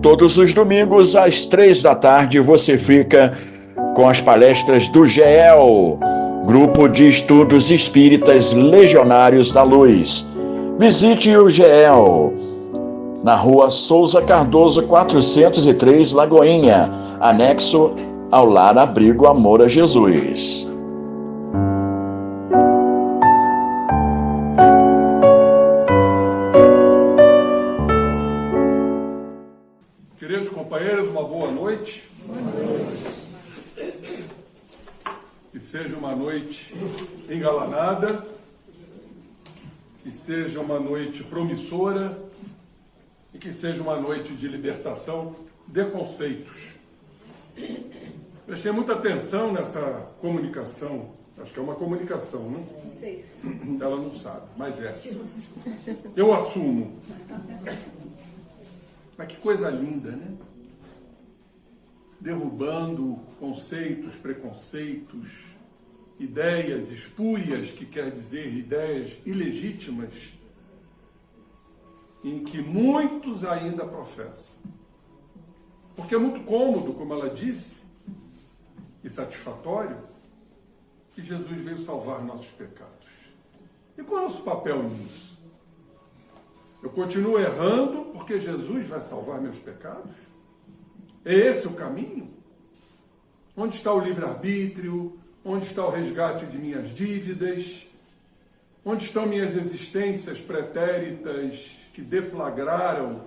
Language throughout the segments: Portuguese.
todos os domingos, às 3 da tarde, você fica com as palestras do GEL, Grupo de Estudos Espíritas Legionários da Luz. Visite o GEL, na Rua Souza Cardoso, 403, Lagoinha, anexo ao Lar Abrigo Amor a Jesus. Queridos companheiros, uma boa noite. Que seja uma noite engalanada, que seja uma noite promissora e que seja uma noite de libertação de conceitos. Prestei muita atenção nessa comunicação, acho que é uma comunicação, não? Não sei. Ela não sabe, mas é. Eu assumo. Mas que coisa linda, né? Derrubando conceitos, preconceitos, ideias espúrias, que quer dizer ideias ilegítimas, em que muitos ainda professam. Porque é muito cômodo, como ela disse, e satisfatório, que Jesus veio salvar nossos pecados. E qual é o nosso papel nisso? Eu continuo errando porque Jesus vai salvar meus pecados? É esse o caminho? Onde está o livre-arbítrio? Onde está o resgate de minhas dívidas? Onde estão minhas existências pretéritas que deflagraram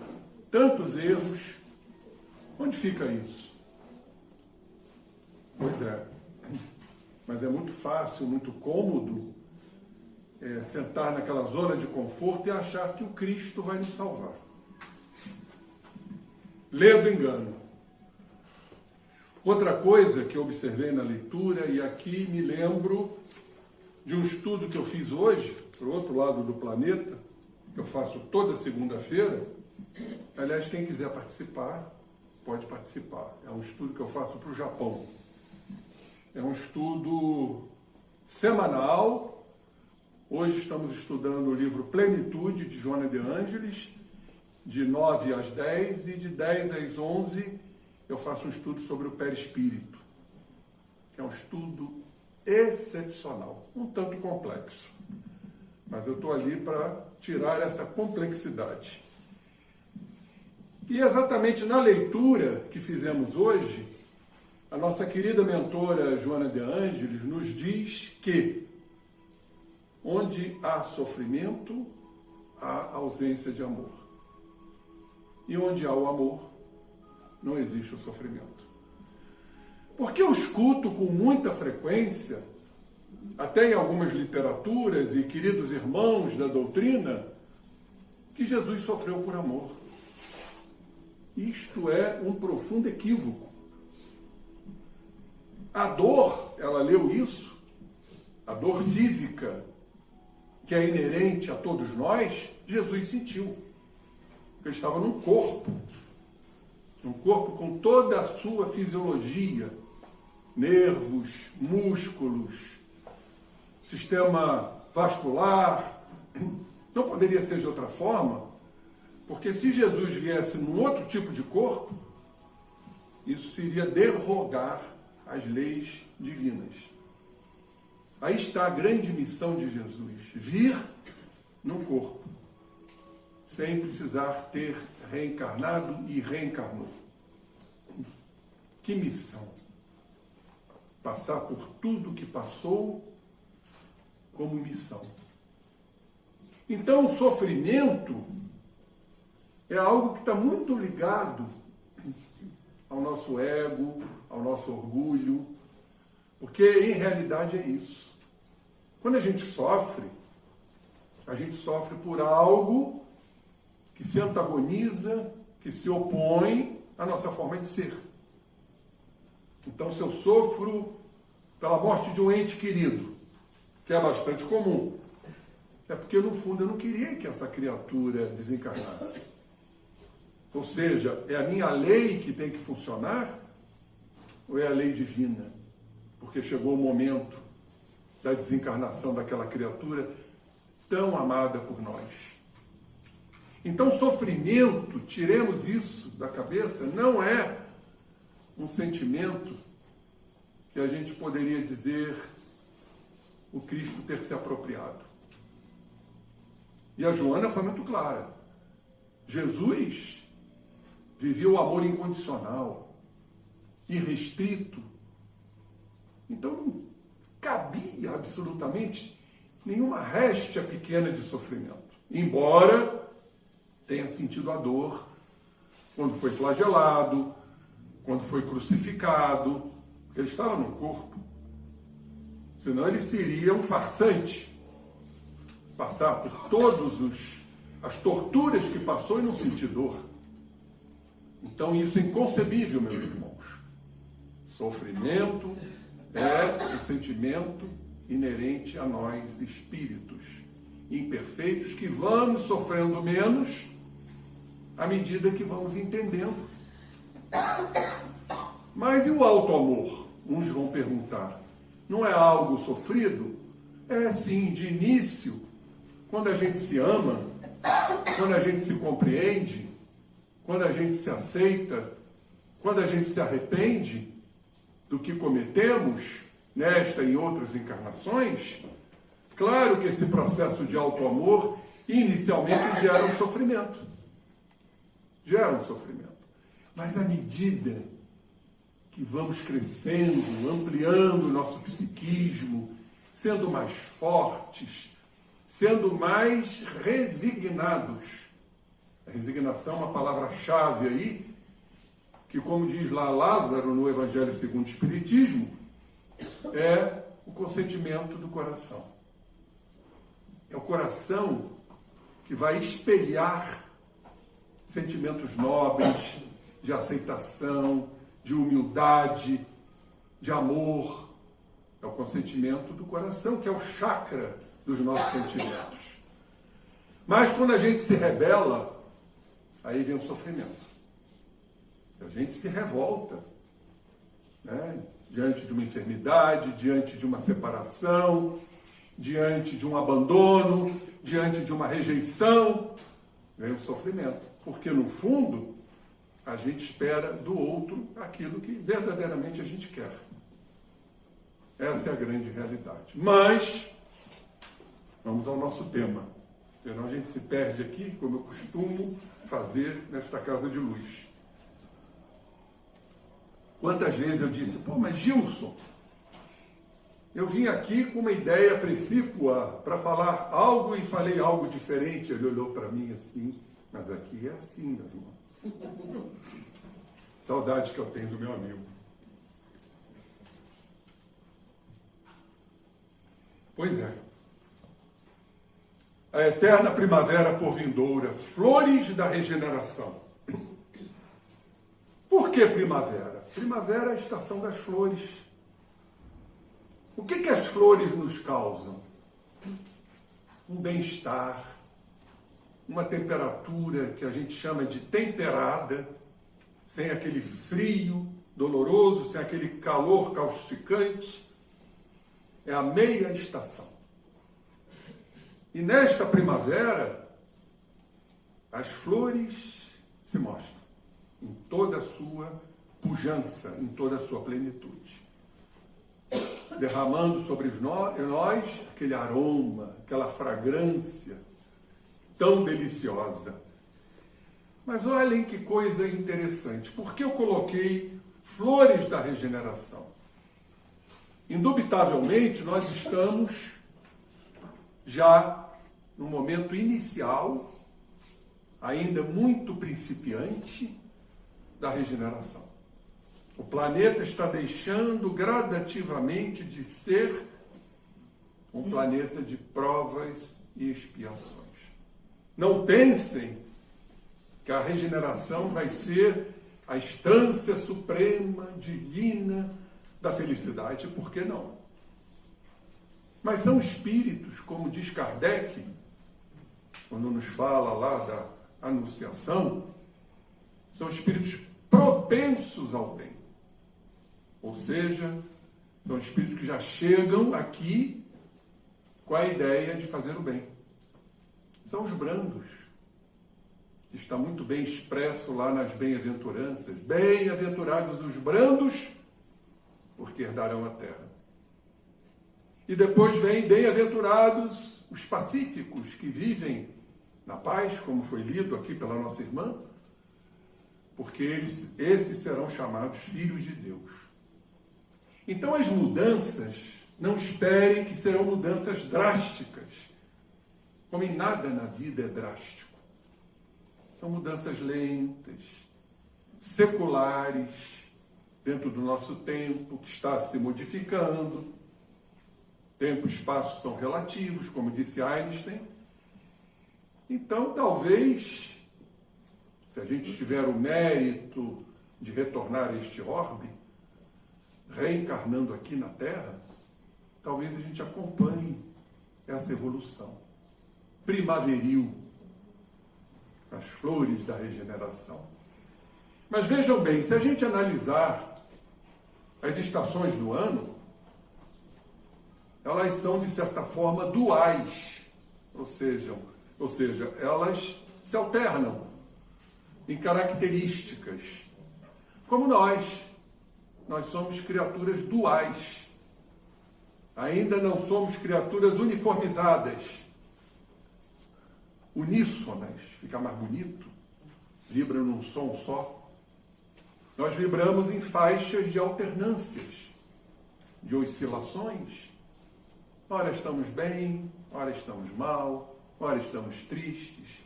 tantos erros? Onde fica isso? Pois é, mas é muito fácil, muito cômodo sentar naquela zona de conforto e achar que o Cristo vai nos salvar. Ledo engano. Outra coisa que eu observei na leitura, e aqui me lembro de um estudo que eu fiz hoje, para o outro lado do planeta, que eu faço toda segunda-feira. Aliás, quem quiser participar, pode participar. É um estudo que eu faço para o Japão. É um estudo semanal. Hoje estamos estudando o livro Plenitude, de Joana de Ângeles, de 9 às 10, e de 10 às 11 eu faço um estudo sobre o perispírito, que é um estudo excepcional, um tanto complexo. Mas eu estou ali para tirar essa complexidade. E exatamente na leitura que fizemos hoje, a nossa querida mentora Joana de Ângeles nos diz que onde há sofrimento, há ausência de amor. E onde há o amor, não existe o sofrimento. Porque eu escuto com muita frequência, até em algumas literaturas e queridos irmãos da doutrina, que Jesus sofreu por amor. Isto é um profundo equívoco. A dor, ela leu isso, a dor física, que é inerente a todos nós, Jesus sentiu. Ele estava num corpo com toda a sua fisiologia, nervos, músculos, sistema vascular. Não poderia ser de outra forma, porque se Jesus viesse num outro tipo de corpo, isso seria derrogar as leis divinas. Aí está a grande missão de Jesus, vir no corpo, sem precisar ter reencarnado e reencarnou. Que missão! Passar por tudo que passou como missão. Então o sofrimento é algo que está muito ligado ao nosso ego, ao nosso orgulho, porque em realidade é isso. Quando a gente sofre por algo que se antagoniza, que se opõe à nossa forma de ser. Então, se eu sofro pela morte de um ente querido, que é bastante comum, é porque, no fundo, eu não queria que essa criatura desencarnasse. Ou seja, é a minha lei que tem que funcionar ou é a lei divina? Porque chegou o momento da desencarnação daquela criatura tão amada por nós. Então, sofrimento, tiremos isso da cabeça, não é um sentimento que a gente poderia dizer o Cristo ter se apropriado. E a Joana foi muito clara. Jesus vivia o amor incondicional, irrestrito. Então não cabia absolutamente nenhuma réstia pequena de sofrimento. Embora tenha sentido a dor quando foi flagelado, quando foi crucificado, porque ele estava no corpo. Senão ele seria um farsante, passar por todas as torturas que passou e não sentir dor. Então isso é inconcebível, meus irmãos. Sofrimento é um sentimento inerente a nós, espíritos imperfeitos, que vamos sofrendo menos à medida que vamos entendendo. Mas e o alto amor? Uns vão perguntar. Não é algo sofrido? É sim, de início, quando a gente se ama, quando a gente se compreende, quando a gente se aceita, quando a gente se arrepende do que cometemos nesta e outras encarnações. Claro que esse processo de auto-amor inicialmente gera um sofrimento. Gera um sofrimento. Mas à medida que vamos crescendo, ampliando o nosso psiquismo, sendo mais fortes, sendo mais resignados. A resignação é uma palavra-chave aí, que, como diz lá Lázaro no Evangelho segundo o Espiritismo, é o consentimento do coração. É o coração que vai espelhar sentimentos nobres, de aceitação, de humildade, de amor. É o consentimento do coração, que é o chakra dos nossos sentimentos. Mas quando a gente se rebela, aí vem o sofrimento. A gente se revolta, né? Diante de uma enfermidade, diante de uma separação, diante de um abandono, diante de uma rejeição, vem o sofrimento. Porque, no fundo, a gente espera do outro aquilo que verdadeiramente a gente quer. Essa é a grande realidade. Mas, vamos ao nosso tema. Senão a gente se perde aqui, como eu costumo fazer nesta casa de luz. Quantas vezes eu disse, mas Gilson, eu vim aqui com uma ideia precípua para falar algo e falei algo diferente. Ele olhou para mim assim, mas aqui é assim, meu irmão. Saudades que eu tenho do meu amigo. Pois é. A eterna primavera por vindoura, flores da regeneração. Por que primavera? Primavera é a estação das flores. O que as flores nos causam? Um bem-estar, uma temperatura que a gente chama de temperada, sem aquele frio doloroso, sem aquele calor causticante. É a meia estação. E nesta primavera, as flores se mostram em toda a sua pujança, em toda a sua plenitude. Derramando sobre nós aquele aroma, aquela fragrância tão deliciosa. Mas olhem que coisa interessante. Por que eu coloquei flores da regeneração? Indubitavelmente, nós estamos já no momento inicial, ainda muito principiante, da regeneração. O planeta está deixando gradativamente de ser um planeta de provas e expiações. Não pensem que a regeneração vai ser a instância suprema, divina da felicidade, por que não? Mas são espíritos, como diz Kardec, quando nos fala lá da anunciação, são espíritos propensos ao bem. Ou seja, são espíritos que já chegam aqui com a ideia de fazer o bem. São os brandos. que está muito bem expresso lá nas bem-aventuranças. Bem-aventurados os brandos, porque herdarão a terra. E depois vem bem-aventurados os pacíficos, que vivem na paz, como foi lido aqui pela nossa irmã, porque esses serão chamados filhos de Deus. Então as mudanças, não esperem que serão mudanças drásticas, como em nada na vida é drástico. São mudanças lentas, seculares, dentro do nosso tempo, que está se modificando. Tempo e espaço são relativos, como disse Einstein. Então, talvez, se a gente tiver o mérito de retornar a este orbe, reencarnando aqui na Terra, talvez a gente acompanhe essa evolução primaveril, as flores da regeneração. Mas vejam bem, se a gente analisar as estações do ano, elas são, de certa forma, duais, ou seja, elas se alternam em características. Como nós somos criaturas duais. Ainda não somos criaturas uniformizadas, uníssonas, fica mais bonito, vibra num som só. Nós vibramos em faixas de alternâncias, de oscilações. Ora estamos bem, ora estamos mal, ora estamos tristes,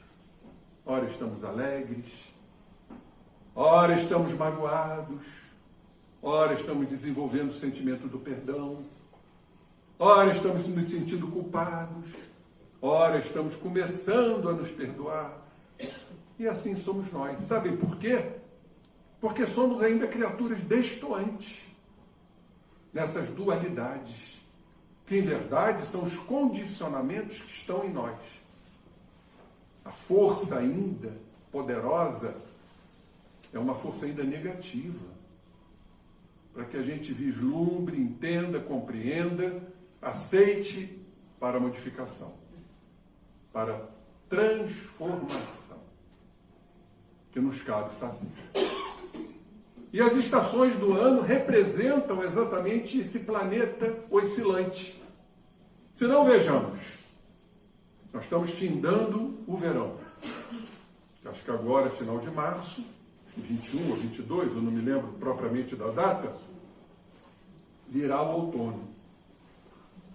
ora estamos alegres, ora estamos magoados, ora estamos desenvolvendo o sentimento do perdão, ora estamos nos sentindo culpados, ora estamos começando a nos perdoar. E assim somos nós. Sabem por quê? Porque somos ainda criaturas destoantes nessas dualidades, que em verdade são os condicionamentos que estão em nós. A força ainda poderosa é uma força ainda negativa, para que a gente vislumbre, entenda, compreenda, aceite para modificação, para transformação, que nos cabe fazer. E as estações do ano representam exatamente esse planeta oscilante. Se não, vejamos, nós estamos findando o verão. Acho que agora, final de março, 21 ou 22, eu não me lembro propriamente da data, virá o outono.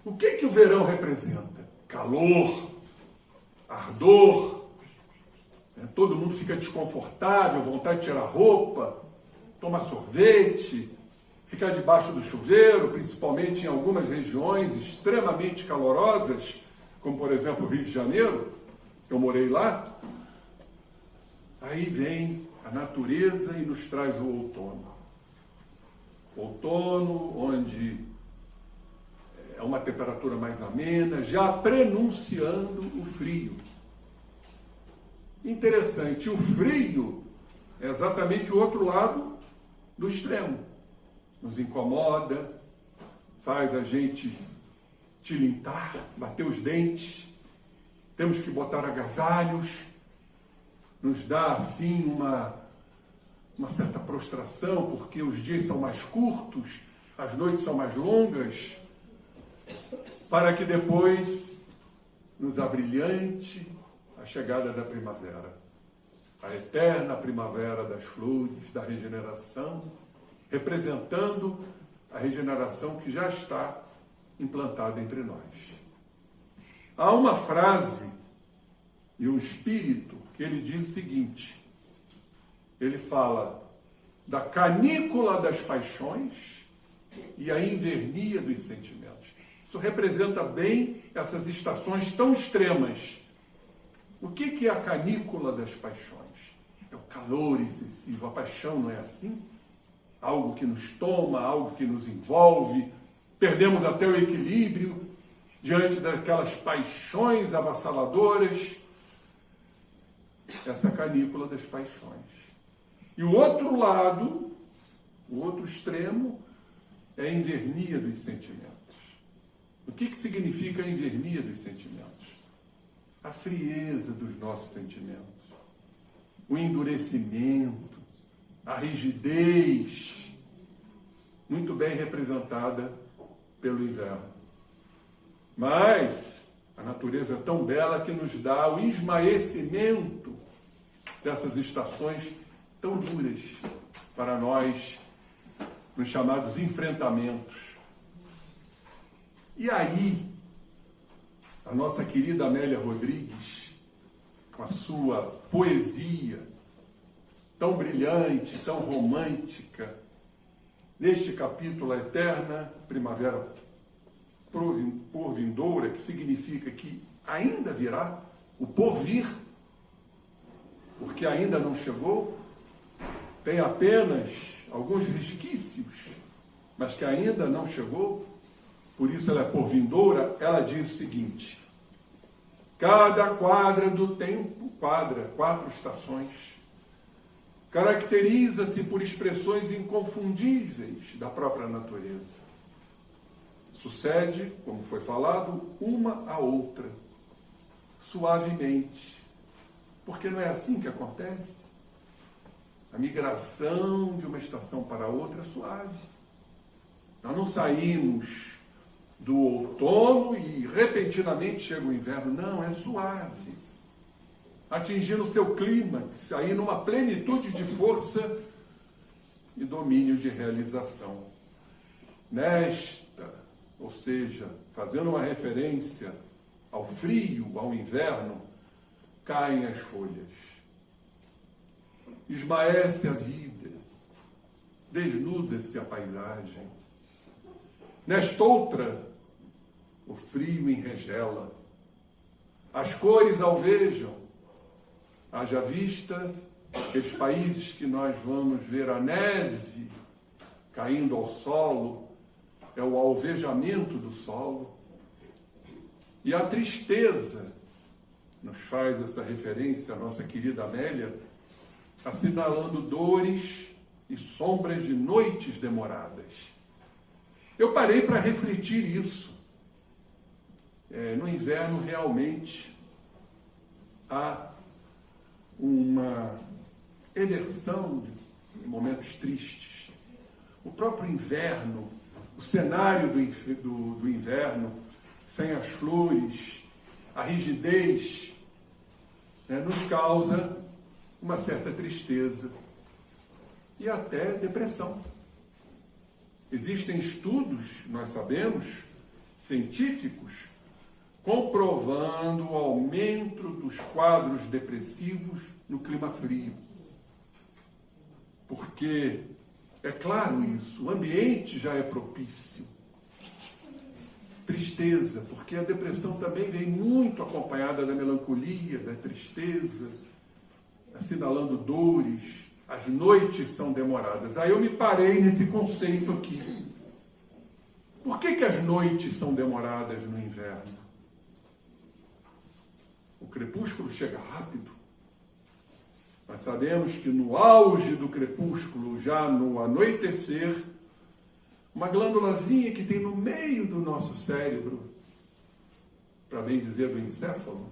O que o verão representa? Calor, ardor, todo mundo fica desconfortável, vontade de tirar roupa, tomar sorvete, ficar debaixo do chuveiro, principalmente em algumas regiões extremamente calorosas, como por exemplo o Rio de Janeiro, que eu morei lá. Aí vem a natureza e nos traz o outono. Outono, onde é uma temperatura mais amena, já prenunciando o frio. Interessante, o frio é exatamente o outro lado do extremo. Nos incomoda, faz a gente tilintar, bater os dentes, temos que botar agasalhos, nos dá assim uma certa prostração, porque os dias são mais curtos, as noites são mais longas, para que depois nos abrilhante a chegada da primavera, a eterna primavera das flores, da regeneração, representando a regeneração que já está implantada entre nós. Há uma frase e um espírito que ele diz o seguinte, ele fala da canícula das paixões e a invernia dos sentimentos. Isso representa bem essas estações tão extremas. O que é a canícula das paixões? É o calor excessivo. A paixão não é assim? Algo que nos toma, algo que nos envolve. Perdemos até o equilíbrio diante daquelas paixões avassaladoras. Essa canícula das paixões. E o outro lado, o outro extremo, é a invernia dos sentimentos. O que significa a invernia dos sentimentos? A frieza dos nossos sentimentos. o endurecimento, a rigidez, muito bem representada pelo inverno. Mas a natureza é tão bela que nos dá o esmaecimento dessas estações tão duras para nós, nos chamados enfrentamentos. E aí, a nossa querida Amélia Rodrigues, com a sua poesia tão brilhante, tão romântica, neste capítulo, a eterna primavera por vindoura, que significa que ainda virá o porvir, porque ainda não chegou, tem apenas alguns resquícios, mas que ainda não chegou, por isso ela é por vindoura. Ela diz o seguinte: cada quadra do tempo, quatro estações, caracteriza-se por expressões inconfundíveis da própria natureza. Sucede, como foi falado, uma a outra, suavemente, porque não é assim que acontece. A migração de uma estação para outra é suave. Nós não saímos do outono e repentinamente chega o inverno. Não, é suave. Atingindo o seu clímax, aí numa plenitude de força e domínio de realização. Nesta, ou seja, fazendo uma referência ao frio, ao inverno, caem as folhas. Esmaece a vida, desnuda-se a paisagem. Nesta outra, o frio enregela, as cores alvejam, haja vista aqueles países que nós vamos ver a neve caindo ao solo, é o alvejamento do solo, e a tristeza nos faz essa referência, a nossa querida Amélia, assinalando dores e sombras de noites demoradas. Eu parei para refletir isso. No inverno, realmente, há uma eversão de momentos tristes. O próprio inverno, o cenário do inverno, sem as flores, a rigidez, nos causa uma certa tristeza e até depressão. Existem estudos, nós sabemos, científicos, comprovando o aumento dos quadros depressivos no clima frio. Porque, é claro isso, o ambiente já é propício. Tristeza, porque a depressão também vem muito acompanhada da melancolia, da tristeza, assinalando dores, as noites são demoradas. Aí eu me parei nesse conceito aqui. Por que as noites são demoradas no inverno? O crepúsculo chega rápido. Nós sabemos que no auge do crepúsculo, já no anoitecer, uma glândulazinha que tem no meio do nosso cérebro, para bem dizer do encéfalo,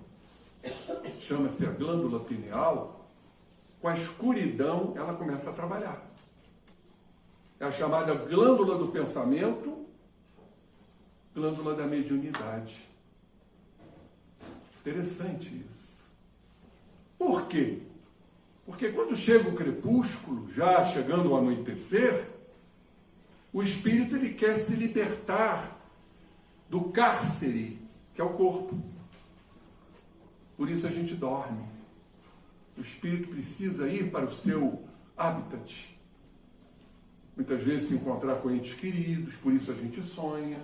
chama-se a glândula pineal. Com a escuridão, ela começa a trabalhar. É a chamada glândula do pensamento, glândula da mediunidade. Interessante isso. Por quê? Porque quando chega o crepúsculo, já chegando o anoitecer, o espírito ele quer se libertar do cárcere, que é o corpo. Por isso a gente dorme. O espírito precisa ir para o seu habitat. Muitas vezes se encontrar com entes queridos, por isso a gente sonha.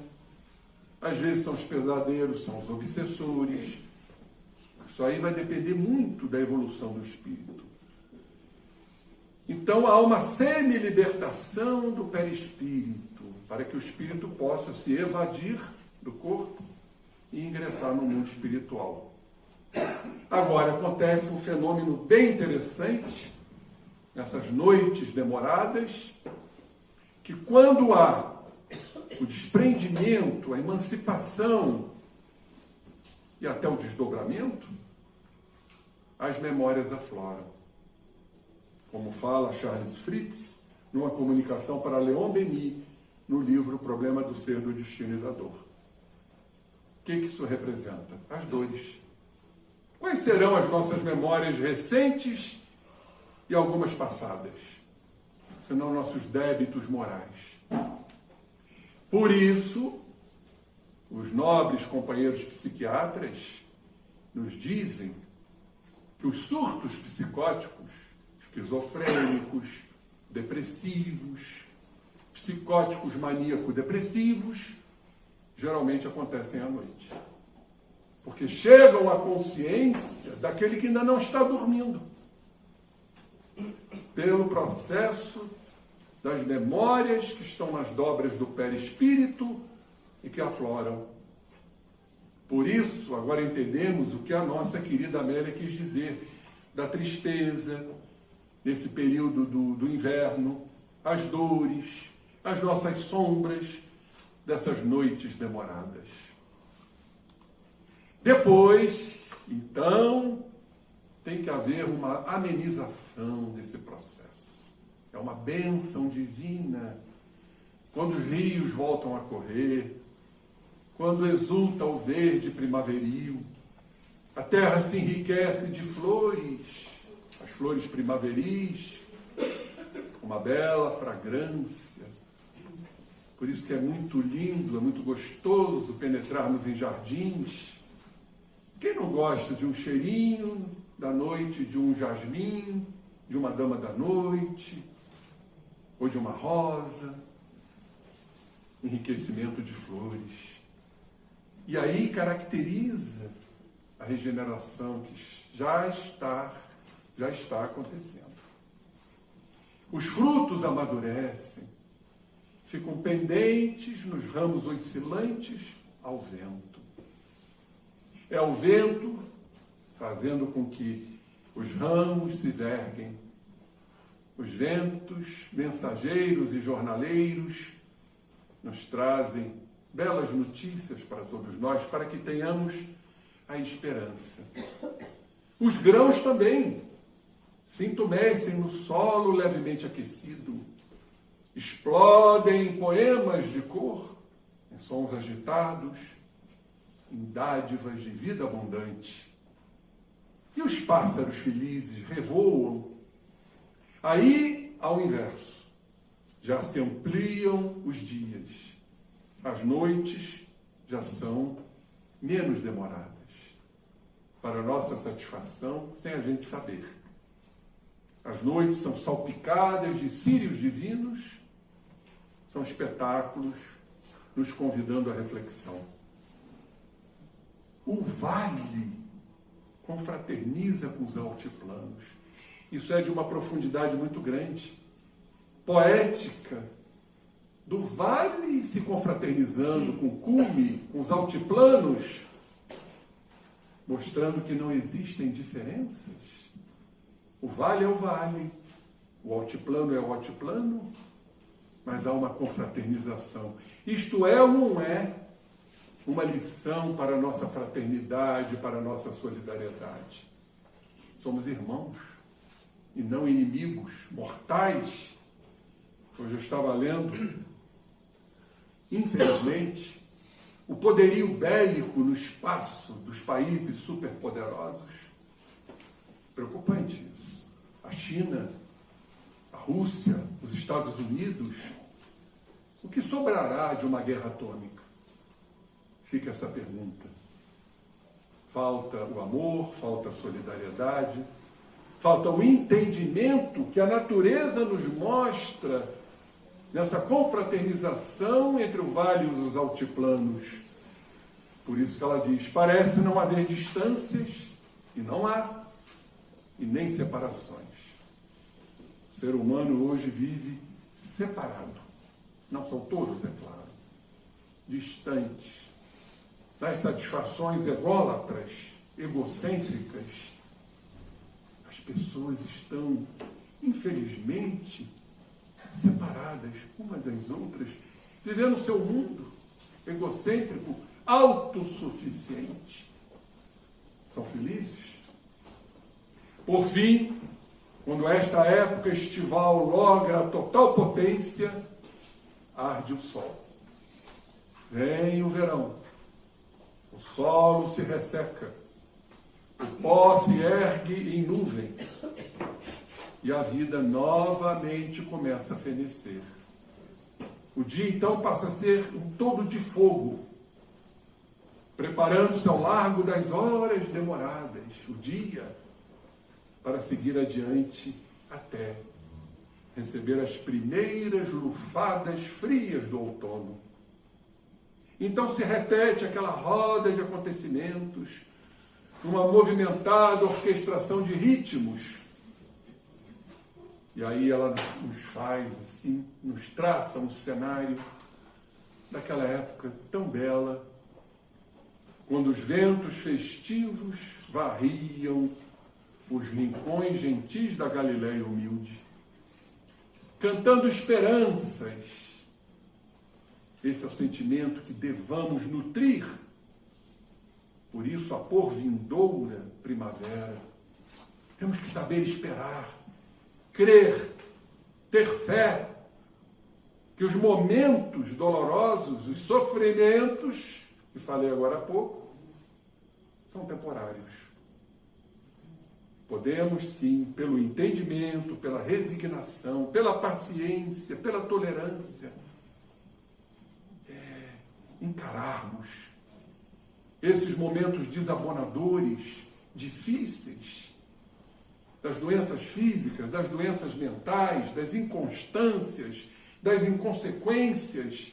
Às vezes são os pesadelos, são os obsessores. Isso aí vai depender muito da evolução do espírito. Então há uma semi-libertação do perispírito, para que o espírito possa se evadir do corpo e ingressar no mundo espiritual. Agora, acontece um fenômeno bem interessante, nessas noites demoradas, que quando há o desprendimento, a emancipação e até o desdobramento, as memórias afloram. como fala Charles Fritz, numa comunicação para Leon Denis, no livro O Problema do Ser, do Destino e da Dor. O que isso representa? As dores. Quais serão as nossas memórias recentes e algumas passadas? Senão nossos débitos morais. Por isso, os nobres companheiros psiquiatras nos dizem que os surtos psicóticos, esquizofrênicos, depressivos, psicóticos maníaco-depressivos, geralmente acontecem à noite. Porque chegam à consciência daquele que ainda não está dormindo. Pelo processo das memórias que estão nas dobras do perispírito e que afloram. Por isso, agora entendemos o que a nossa querida Amélia quis dizer da tristeza, nesse período do inverno, as dores, as nossas sombras, dessas noites demoradas. Depois, então, tem que haver uma amenização desse processo. É uma bênção divina. Quando os rios voltam a correr, quando exulta o verde primaveril, a terra se enriquece de flores, as flores primaveris, uma bela fragrância. Por isso que é muito lindo, é muito gostoso penetrarmos em jardins. Quem não gosta de um cheirinho da noite, de um jasmim, de uma dama da noite, ou de uma rosa, enriquecimento de flores. E aí caracteriza a regeneração que já está acontecendo. Os frutos amadurecem, ficam pendentes nos ramos oscilantes ao vento. É o vento fazendo com que os ramos se verguem. Os ventos, mensageiros e jornaleiros, nos trazem belas notícias para todos nós, para que tenhamos a esperança. Os grãos também se entumecem no solo levemente aquecido, explodem em poemas de cor, em sons agitados, em dádivas de vida abundante. E os pássaros felizes revoam. Aí, ao inverso, já se ampliam os dias. As noites já são menos demoradas. Para nossa satisfação, sem a gente saber. As noites são salpicadas de círios divinos, são espetáculos nos convidando à reflexão. O vale confraterniza com os altiplanos. Isso é de uma profundidade muito grande, poética, do vale se confraternizando com o cume, com os altiplanos, mostrando que não existem diferenças. O vale é o vale, o altiplano é o altiplano, mas há uma confraternização. Isto é ou não é uma lição para a nossa fraternidade, para a nossa solidariedade? Somos irmãos e não inimigos mortais. Hoje eu estava lendo, infelizmente, o poderio bélico no espaço dos países superpoderosos. Preocupante isso. A China, a Rússia, os Estados Unidos. O que sobrará de uma guerra atômica? Fica essa pergunta. Falta o amor, falta a solidariedade, falta o entendimento que a natureza nos mostra nessa confraternização entre o vale e os altiplanos. Por isso que ela diz, parece não haver distâncias, e não há, e nem separações. O ser humano hoje vive separado. Não são todos, é claro. Distantes. Das satisfações ególatras, egocêntricas. As pessoas estão, infelizmente, separadas umas das outras, vivendo o seu mundo egocêntrico, autossuficiente. São felizes? Por fim, Quando esta época estival logra a total potência, arde o sol. Vem o verão, o solo se resseca, o pó se ergue em nuvem e a vida novamente começa a fenecer. O dia então passa a ser um todo de fogo, preparando-se ao largo das horas demoradas, o dia, para seguir adiante até receber as primeiras lufadas frias do outono. Então se repete aquela roda de acontecimentos, uma movimentada orquestração de ritmos. E aí ela nos faz assim, nos traça um cenário daquela época tão bela, quando os ventos festivos varriam os rincões gentis da Galileia humilde, cantando esperanças. Esse é o sentimento que devamos nutrir. Por isso, a porvindoura primavera, temos que saber esperar, crer, ter fé, que os momentos dolorosos, os sofrimentos, que falei agora há pouco, são temporários. Podemos, sim, pelo entendimento, pela resignação, pela paciência, pela tolerância, encararmos esses momentos desabonadores, difíceis, das doenças físicas, das doenças mentais, das inconstâncias, das inconsequências,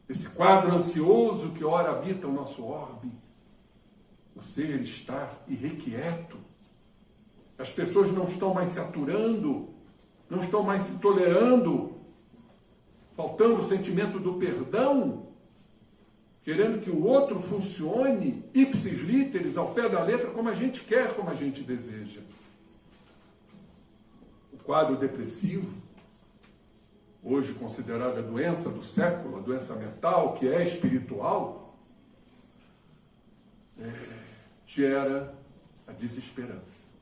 esse quadro ansioso que ora habita o nosso orbe. O ser está irrequieto. As pessoas não estão mais se aturando, não estão mais se tolerando, faltando o sentimento do perdão, querendo que o outro funcione ipsis literis, ao pé da letra, como a gente quer, como a gente deseja. O quadro depressivo, hoje considerada a doença do século, a doença mental, que é espiritual, gera a desesperança.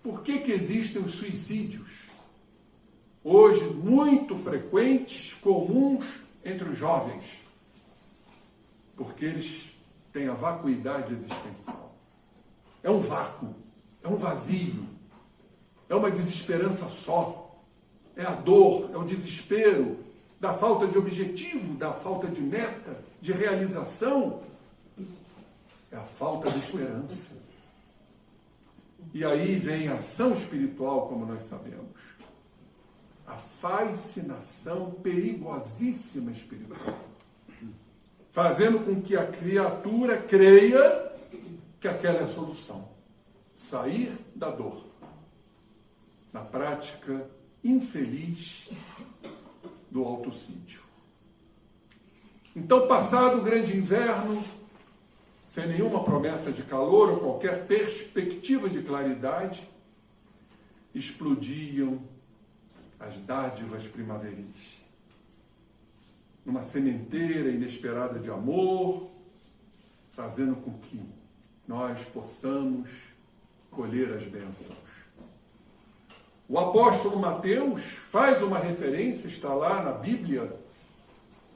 Por que existem os suicídios? Hoje, muito frequentes, comuns entre os jovens. Porque eles têm a vacuidade existencial. É um vácuo, é um vazio, é uma desesperança só. É a dor, é o desespero da falta de objetivo, da falta de meta, de realização. É a falta de esperança. E aí vem a ação espiritual, como nós sabemos. A fascinação perigosíssima espiritual. Fazendo com que a criatura creia que aquela é a solução. Sair da dor. Na prática infeliz do autocídio. Então, passado o grande inverno, sem nenhuma promessa de calor ou qualquer perspectiva de claridade, explodiam as dádivas primaveris. Numa sementeira inesperada de amor, fazendo com que nós possamos colher as bênçãos. O apóstolo Mateus faz uma referência, está lá na Bíblia,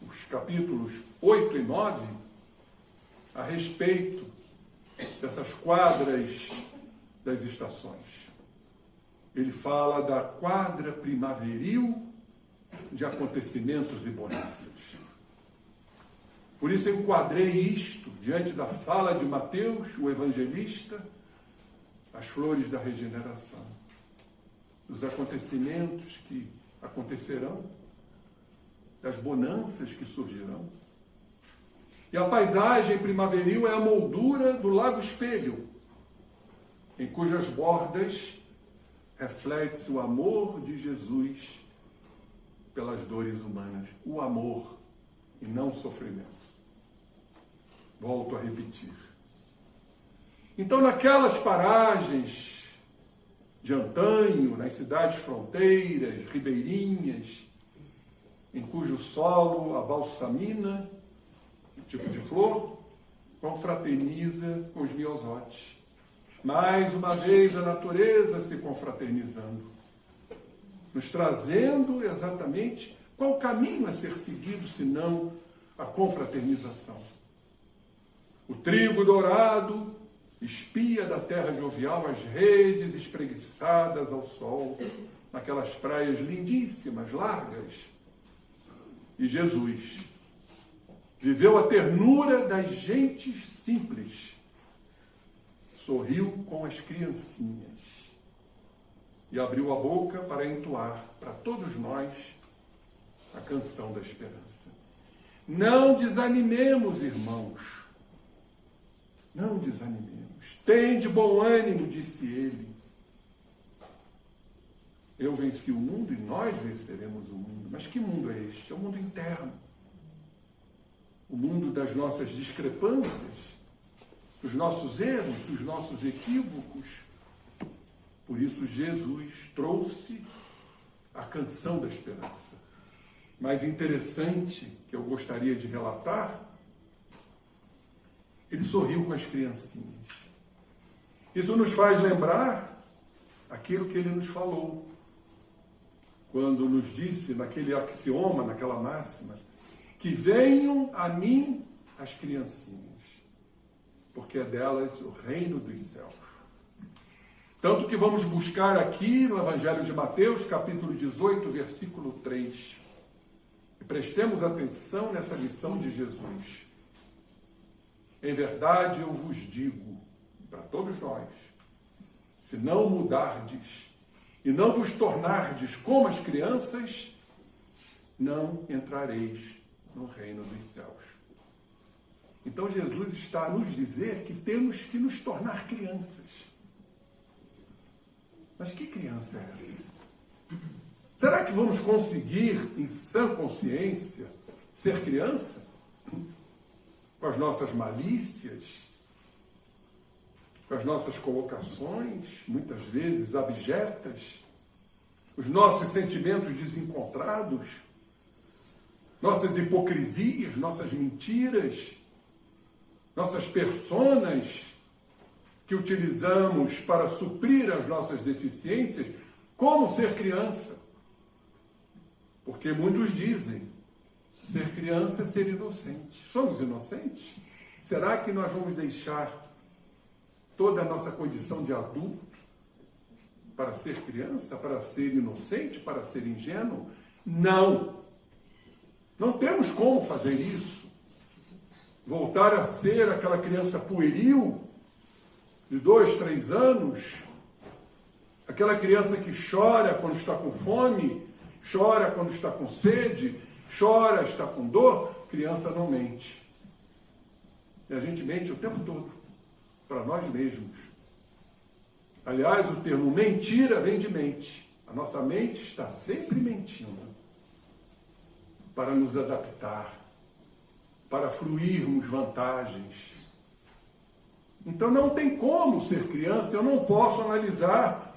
os capítulos 8 e 9, a respeito dessas quadras das estações. Ele fala da quadra primaveril de acontecimentos e bonanças. Por isso eu enquadrei isto, diante da fala de Mateus, o evangelista, as flores da regeneração, dos acontecimentos que acontecerão, das bonanças que surgirão. E a paisagem primaveril é a moldura do Lago Espelho, em cujas bordas reflete-se o amor de Jesus pelas dores humanas. O amor e não o sofrimento. Volto a repetir. Então, naquelas paragens de antanho, nas cidades fronteiras, ribeirinhas, em cujo solo a balsamina, tipo de flor, confraterniza com os miosotes. Mais uma vez a natureza se confraternizando, nos trazendo exatamente qual caminho a ser seguido, senão a confraternização. O trigo dourado espia da terra jovial as redes espreguiçadas ao sol, naquelas praias lindíssimas, largas. E Jesus viveu a ternura das gentes simples, sorriu com as criancinhas e abriu a boca para entoar para todos nós a canção da esperança. Não desanimemos, irmãos. Não desanimemos. Tende bom ânimo, disse ele. Eu venci o mundo e nós venceremos o mundo. Mas que mundo é este? É o mundo interno. O mundo das nossas discrepâncias, dos nossos erros, dos nossos equívocos. Por isso Jesus trouxe a canção da esperança. Mais interessante que eu gostaria de relatar, ele sorriu com as criancinhas. Isso nos faz lembrar aquilo que ele nos falou, quando nos disse, naquele axioma, naquela máxima, que venham a mim as criancinhas, porque é delas o reino dos céus. Tanto que vamos buscar aqui no Evangelho de Mateus, capítulo 18, versículo 3. E prestemos atenção nessa lição de Jesus. Em verdade eu vos digo, para todos nós, se não mudardes e não vos tornardes como as crianças, não entrareis no reino dos céus. Então Jesus está a nos dizer que temos que nos tornar crianças. Mas que criança é essa? Será que vamos conseguir, em sã consciência, ser criança? Com as nossas malícias, com as nossas colocações, muitas vezes abjetas, os nossos sentimentos desencontrados, nossas hipocrisias, nossas mentiras, nossas personas que utilizamos para suprir as nossas deficiências, como ser criança? Porque muitos dizem, ser criança é ser inocente. Somos inocentes? Será que nós vamos deixar toda a nossa condição de adulto para ser criança, para ser inocente, para ser ingênuo? Não! Não temos como fazer isso. Voltar a ser aquela criança pueril, de 2, 3 anos, aquela criança que chora quando está com fome, chora quando está com sede, chora, está com dor. Criança não mente. E a gente mente o tempo todo, para nós mesmos. Aliás, o termo mentira vem de mente. A nossa mente está sempre mentindo para nos adaptar, para fruirmos vantagens. Então não tem como ser criança. Eu não posso analisar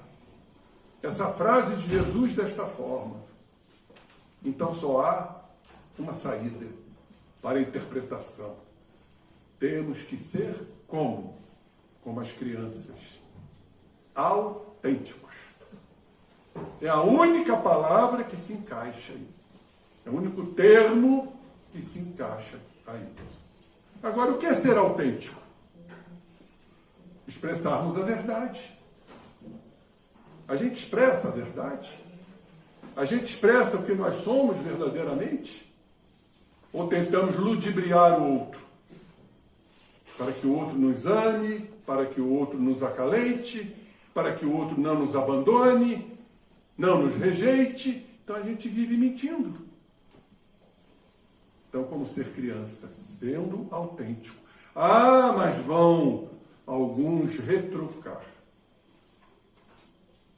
essa frase de Jesus desta forma. Então só há uma saída para a interpretação. Temos que ser como? Como as crianças. Autênticos. É a única palavra que se encaixa aí. É o único termo que se encaixa aí. Agora, o que é ser autêntico? Expressarmos a verdade. A gente expressa a verdade? A gente expressa o que nós somos verdadeiramente? Ou tentamos ludibriar o outro? Para que o outro nos ame, para que o outro nos acalente, para que o outro não nos abandone, não nos rejeite. Então a gente vive mentindo. Então, como ser criança? Sendo autêntico. Ah, mas vão alguns retrucar.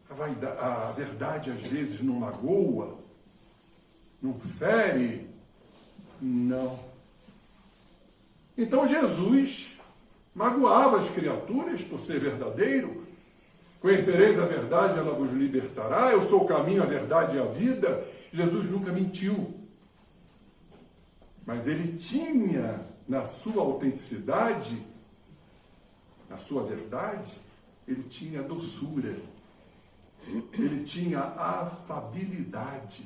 A verdade às vezes não magoa, não fere. Não. Então Jesus magoava as criaturas por ser verdadeiro. Conhecereis a verdade, ela vos libertará. Eu sou o caminho, a verdade e a vida. Jesus nunca mentiu. Mas ele tinha, na sua autenticidade, na sua verdade, ele tinha doçura, ele tinha afabilidade.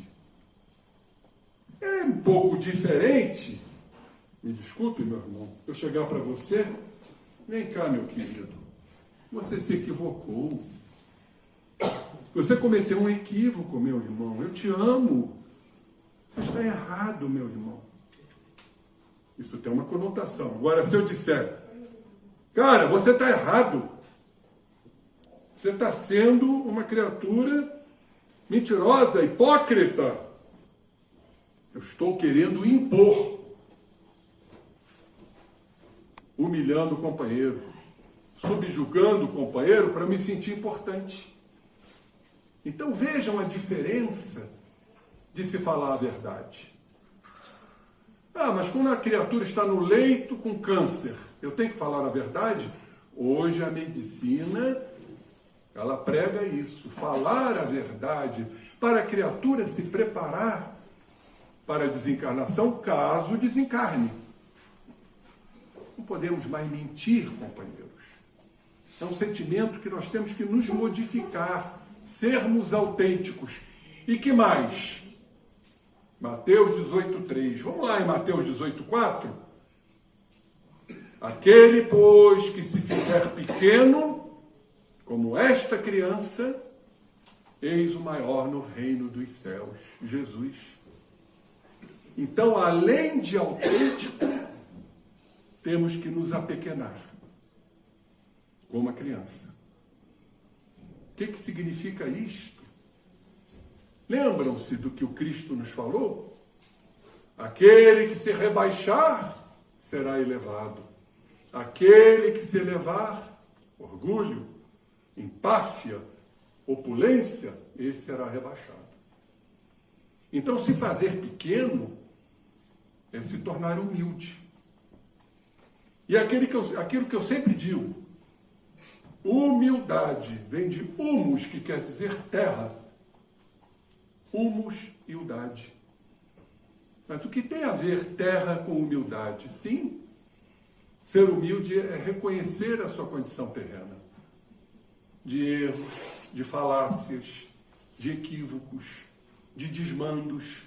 É um pouco diferente, me desculpe, meu irmão, eu chegar para você, vem cá, meu querido, você se equivocou, você cometeu um equívoco, meu irmão, eu te amo, você está errado, meu irmão. Isso tem uma conotação. Agora, se eu disser, cara, você está errado, você está sendo uma criatura mentirosa, hipócrita, eu estou querendo impor, humilhando o companheiro, subjugando o companheiro para me sentir importante. Então vejam a diferença de se falar a verdade. Ah, mas quando a criatura está no leito com câncer, eu tenho que falar a verdade? Hoje a medicina, ela prega isso, falar a verdade, para a criatura se preparar para a desencarnação, caso desencarne. Não podemos mais mentir, companheiros. É um sentimento que nós temos que nos modificar, sermos autênticos. E que mais? Mateus 18,3. Vamos lá em Mateus 18,4. Aquele, pois, que se fizer pequeno, como esta criança, eis o maior no reino dos céus. Jesus. Então, além de autêntico, temos que nos apequenar, como a criança. O que significa isto? Lembram-se do que o Cristo nos falou? Aquele que se rebaixar será elevado. Aquele que se elevar, orgulho, empáfia, opulência, esse será rebaixado. Então, se fazer pequeno é se tornar humilde. E aquilo que eu sempre digo, humildade vem de humus, que quer dizer terra. Humus e humildade. Mas o que tem a ver terra com humildade? Sim, ser humilde é reconhecer a sua condição terrena, de erros, de falácias, de equívocos, de desmandos.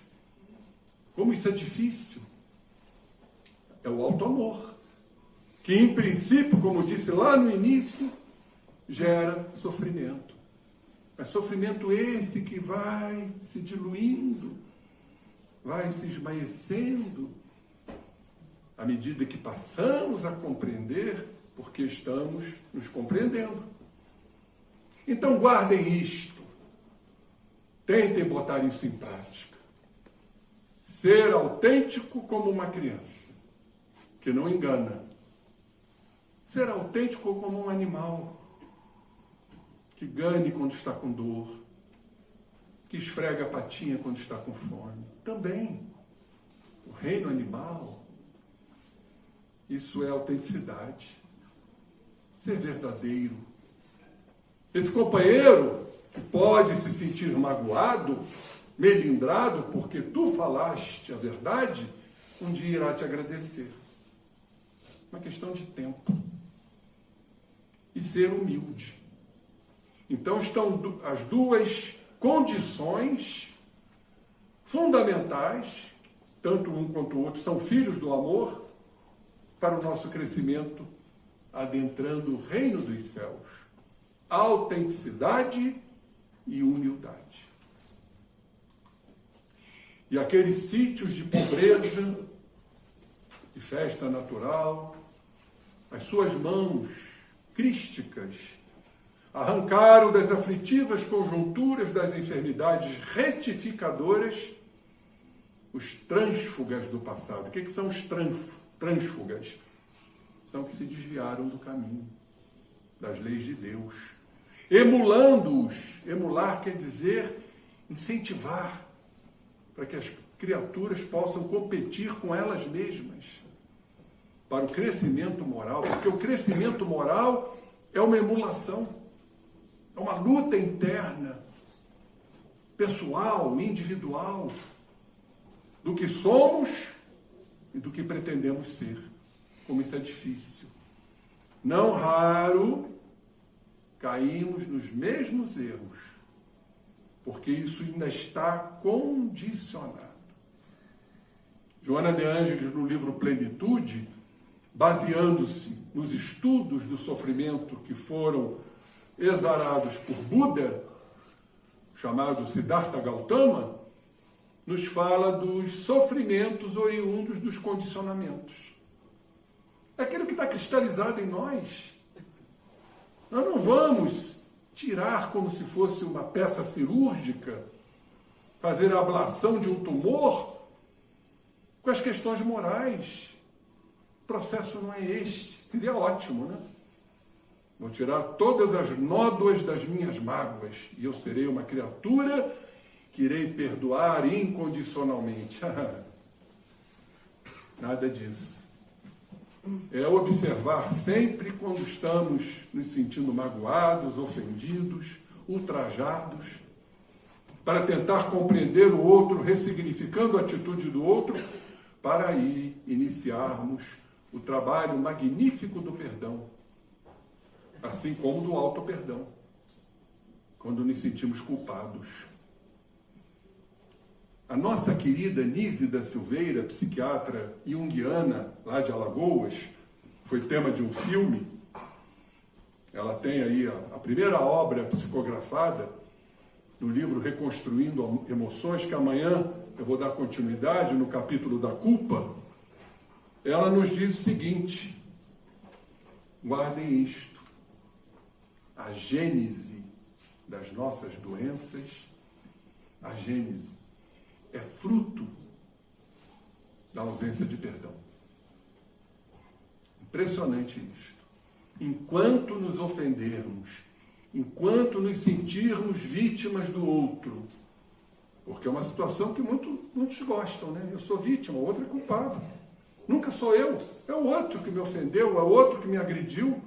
Como isso é difícil? É o auto-amor, que em princípio, como disse lá no início, gera sofrimento. Mas sofrimento esse que vai se diluindo, vai se esmaecendo, à medida que passamos a compreender, porque estamos nos compreendendo. Então guardem isto, tentem botar isso em prática. Ser autêntico como uma criança, que não engana. Ser autêntico como um animal, que gane quando está com dor, que esfrega a patinha quando está com fome. Também, o reino animal, isso é autenticidade. Ser verdadeiro. Esse companheiro que pode se sentir magoado, melindrado, porque tu falaste a verdade, um dia irá te agradecer. Uma questão de tempo. E ser humilde. Então estão as duas condições fundamentais, tanto um quanto o outro, são filhos do amor, para o nosso crescimento adentrando o reino dos céus. Autenticidade e humildade. E aqueles sítios de pobreza, de festa natural, as suas mãos crísticas arrancaram das aflitivas conjunturas das enfermidades retificadoras os trânsfugas do passado. O que são os trânsfugas? São que se desviaram do caminho, das leis de Deus. Emulando-os. Emular quer dizer incentivar, para que as criaturas possam competir com elas mesmas para o crescimento moral, porque o crescimento moral é uma emulação, é uma luta interna, pessoal, individual, do que somos e do que pretendemos ser. Como isso é difícil. Não raro, caímos nos mesmos erros, porque isso ainda está condicionado. Joana de Ângeles, no livro Plenitude, baseando-se nos estudos do sofrimento que foram exarados por Buda, chamado Siddhartha Gautama, nos fala dos sofrimentos oriundos dos condicionamentos. Aquilo que está cristalizado em nós. Nós não vamos tirar como se fosse uma peça cirúrgica, fazer a ablação de um tumor com as questões morais. O processo não é este. Seria ótimo, né? Vou tirar todas as nódoas das minhas mágoas e eu serei uma criatura que irei perdoar incondicionalmente. Nada disso. É observar sempre quando estamos nos sentindo magoados, ofendidos, ultrajados, para tentar compreender o outro, ressignificando a atitude do outro, para aí iniciarmos o trabalho magnífico do perdão, assim como do auto-perdão, quando nos sentimos culpados. A nossa querida Nise da Silveira, psiquiatra junguiana lá de Alagoas, foi tema de um filme. Ela tem aí a primeira obra psicografada no livro Reconstruindo Emoções, que amanhã eu vou dar continuidade no capítulo da culpa. Ela nos diz o seguinte: guardem isto, a gênese das nossas doenças, a gênese é fruto da ausência de perdão. Impressionante isto. Enquanto nos ofendermos, enquanto nos sentirmos vítimas do outro, porque é uma situação que muitos gostam, né? Eu sou vítima, o outro é culpado. Nunca sou eu, é o outro que me ofendeu, é o outro que me agrediu,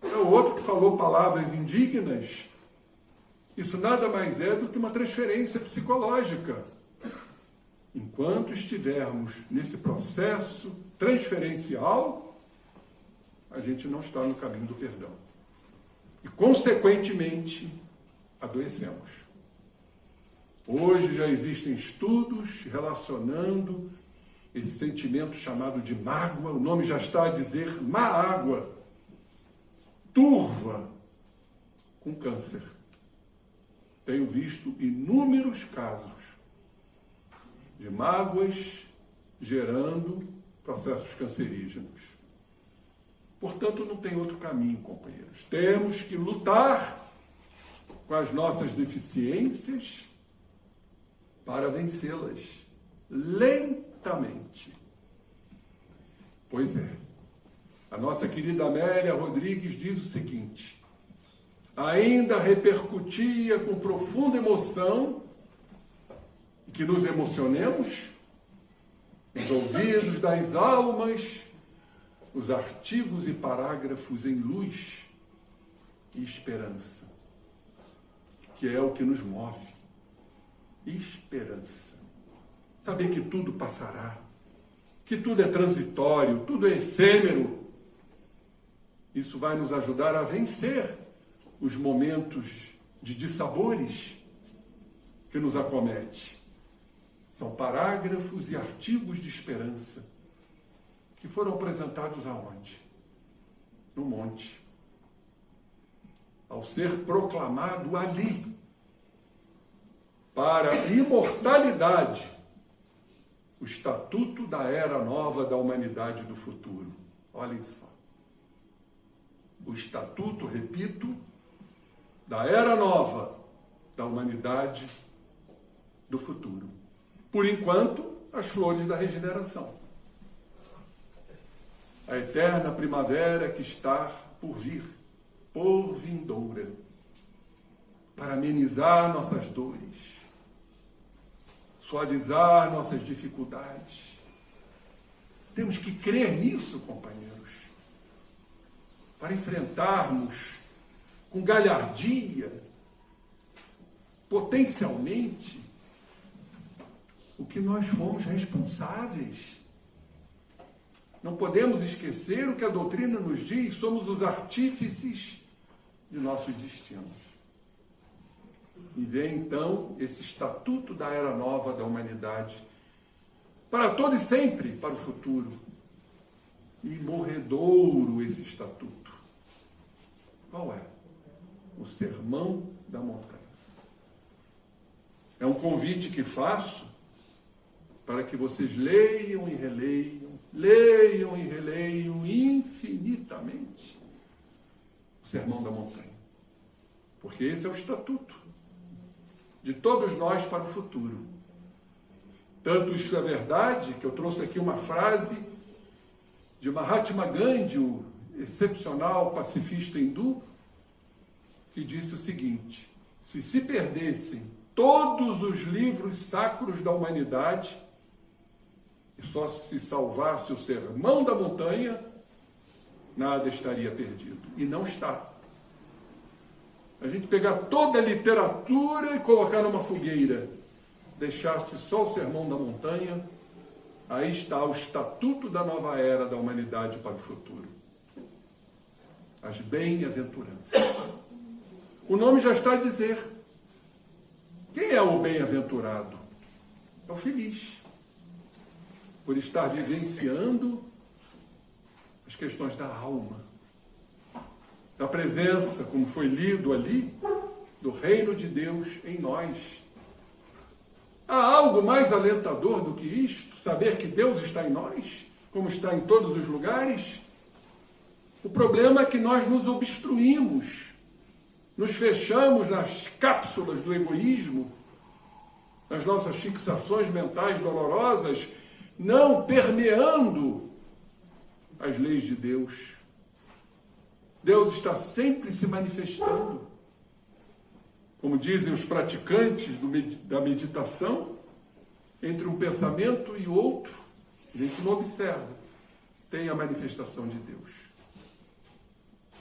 é o outro que falou palavras indignas. Isso nada mais é do que uma transferência psicológica. Enquanto estivermos nesse processo transferencial, a gente não está no caminho do perdão. E, consequentemente, adoecemos. Hoje já existem estudos relacionando esse sentimento chamado de mágoa, o nome já está a dizer má água, turva, com câncer. Tenho visto inúmeros casos de mágoas gerando processos cancerígenos. Portanto, não tem outro caminho, companheiros. Temos que lutar com as nossas deficiências para vencê-las lentamente. Pois é. A nossa querida Amélia Rodrigues diz o seguinte: ainda repercutia com profunda emoção, que nos emocionemos, os ouvidos das almas, os artigos e parágrafos em luz e esperança, que é o que nos move. Esperança. Saber que tudo passará, que tudo é transitório, tudo é efêmero. Isso vai nos ajudar a vencer os momentos de dissabores que nos acomete. São parágrafos e artigos de esperança que foram apresentados aonde? No monte. Ao ser proclamado ali, para a imortalidade, o estatuto da era nova da humanidade do futuro. Olhem só. O estatuto, repito, da era nova da humanidade do futuro. Por enquanto, as flores da regeneração. A eterna primavera que está por vir, por vindoura, para amenizar nossas dores, suavizar nossas dificuldades. Temos que crer nisso, companheiros, para enfrentarmos com galhardia, potencialmente, o que nós fomos responsáveis. Não podemos esquecer o que a doutrina nos diz: somos os artífices de nossos destinos. E vem então esse estatuto da era nova da humanidade, para todo e sempre, para o futuro. E morredouro esse estatuto. Qual é? O Sermão da Montanha. É um convite que faço para que vocês leiam e releiam infinitamente o Sermão da Montanha. Porque esse é o estatuto de todos nós para o futuro. Tanto isso é verdade, que eu trouxe aqui uma frase de Mahatma Gandhi, o excepcional pacifista hindu, que disse o seguinte: se perdessem todos os livros sacros da humanidade e só se salvasse o Sermão da Montanha, nada estaria perdido. E não está. A gente pegar toda a literatura e colocar numa fogueira, deixasse só o Sermão da Montanha, aí está o estatuto da nova era da humanidade para o futuro. As bem-aventuranças. O nome já está a dizer. Quem é o bem-aventurado? É o feliz. Por estar vivenciando as questões da alma, da presença, como foi lido ali, do reino de Deus em nós. Há algo mais alentador do que isto? Saber que Deus está em nós, como está em todos os lugares? O problema é que nós nos obstruímos, nos fechamos nas cápsulas do egoísmo, nas nossas fixações mentais dolorosas, não permeando as leis de Deus. Deus está sempre se manifestando. Como dizem os praticantes da meditação, entre um pensamento e outro, a gente não observa, tem a manifestação de Deus.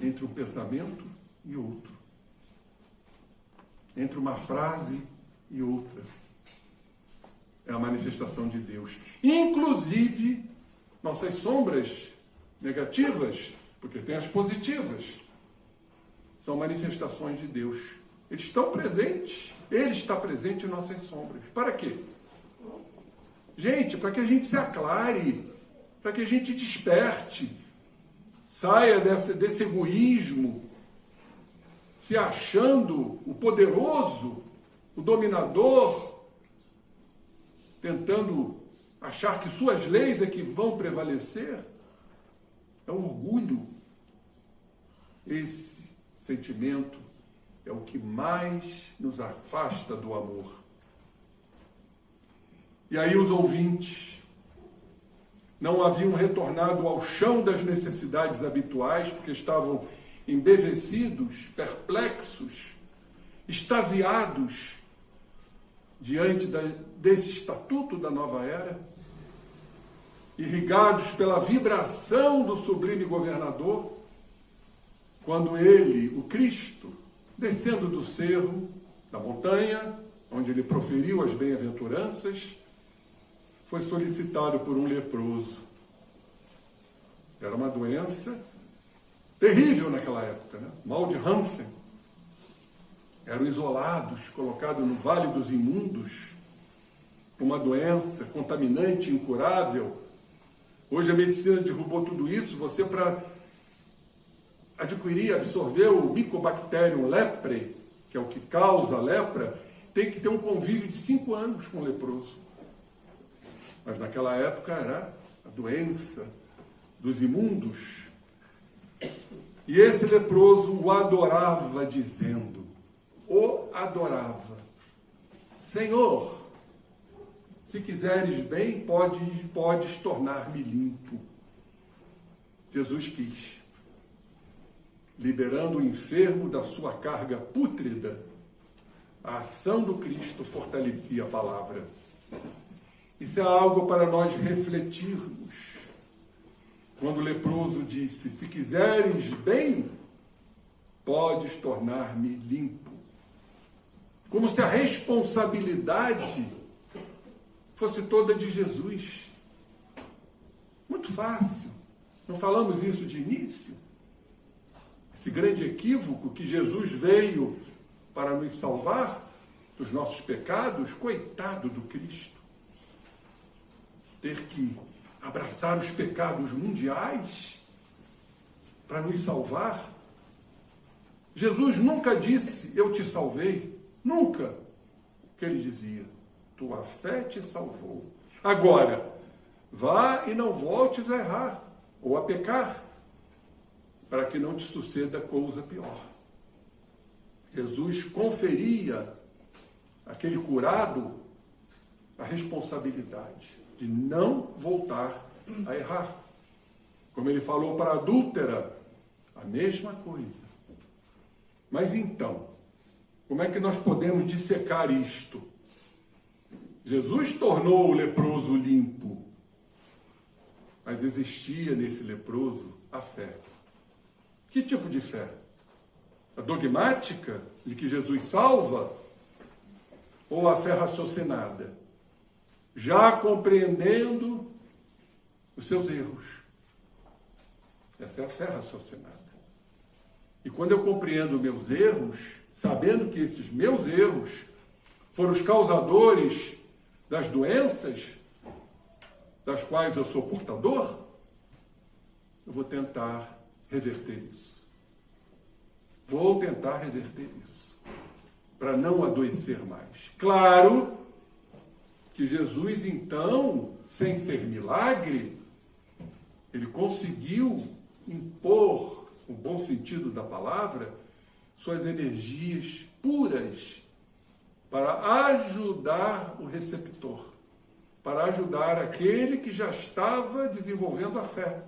Entre um pensamento e outro. Entre uma frase e outra. É a manifestação de Deus. Inclusive, nossas sombras negativas, porque tem as positivas, são manifestações de Deus. Eles estão presentes. Ele está presente em nossas sombras. Para quê? Gente, para que a gente se aclare, para que a gente desperte, saia desse egoísmo, se achando o poderoso, o dominador, tentando achar que suas leis é que vão prevalecer. É um orgulho. Esse sentimento é o que mais nos afasta do amor. E aí os ouvintes não haviam retornado ao chão das necessidades habituais, porque estavam embevecidos, perplexos, extasiados diante desse estatuto da nova era, irrigados pela vibração do sublime governador, quando ele, o Cristo, descendo do cerro, da montanha, onde ele proferiu as bem-aventuranças, foi solicitado por um leproso. Era uma doença terrível naquela época, né? Mal de Hansen. Eram isolados, colocados no Vale dos Imundos, uma doença contaminante, incurável. Hoje a medicina derrubou tudo isso. Você, para adquirir, absorver o Mycobacterium leprae, que é o que causa a lepra, tem que ter um convívio de 5 anos com o leproso. Mas naquela época era a doença dos imundos. E esse leproso o adorava, dizendo, o adorava: Senhor, se quiseres bem, podes tornar-me limpo. Jesus quis, liberando o enfermo da sua carga pútrida. A ação do Cristo fortalecia a palavra. Isso é algo para nós refletirmos. Quando o leproso disse: se quiseres bem, podes tornar-me limpo. Como se a responsabilidade fosse toda de Jesus. Muito fácil. Não falamos isso de início? esse grande equívoco que Jesus veio para nos salvar dos nossos pecados, coitado do Cristo. Ter que abraçar os pecados mundiais para nos salvar. Jesus nunca disse, eu te salvei. Nunca. O que ele dizia? Tua fé te salvou. Agora, vá e não voltes a errar ou a pecar, para que não te suceda coisa pior. Jesus conferia àquele curado a responsabilidade de não voltar a errar. Como ele falou para a adúltera, a mesma coisa. Mas então, como é que nós podemos dissecar isto? Jesus tornou o leproso limpo, mas existia nesse leproso a fé. Que tipo de fé? A dogmática de que Jesus salva? Ou a fé raciocinada? Já compreendendo os seus erros. Essa é a fé raciocinada. E quando eu compreendo meus erros, sabendo que esses meus erros foram os causadores das doenças das quais eu sou portador, eu vou tentar reverter isso. Vou tentar reverter isso, para não adoecer mais. Claro que Jesus, então, sem ser milagre, ele conseguiu impor, no bom sentido da palavra, suas energias puras para ajudar o receptor, para ajudar aquele que já estava desenvolvendo a fé.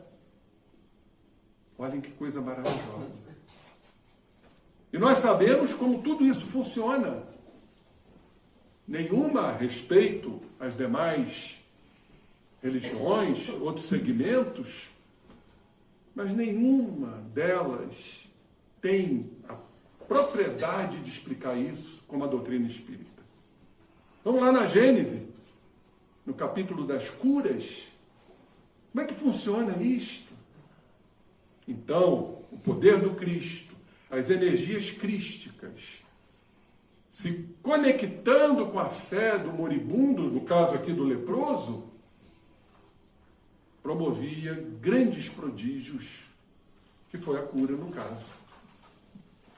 Olhem que coisa maravilhosa. E nós sabemos como tudo isso funciona. Nenhuma a respeito às demais religiões, outros segmentos, mas nenhuma delas tem a propriedade de explicar isso como a doutrina espírita. Vamos lá na Gênese, no capítulo das curas. Como é que funciona isto? Então, o poder do Cristo, as energias crísticas, se conectando com a fé do moribundo, no caso aqui do leproso, promovia grandes prodígios, que foi a cura no caso.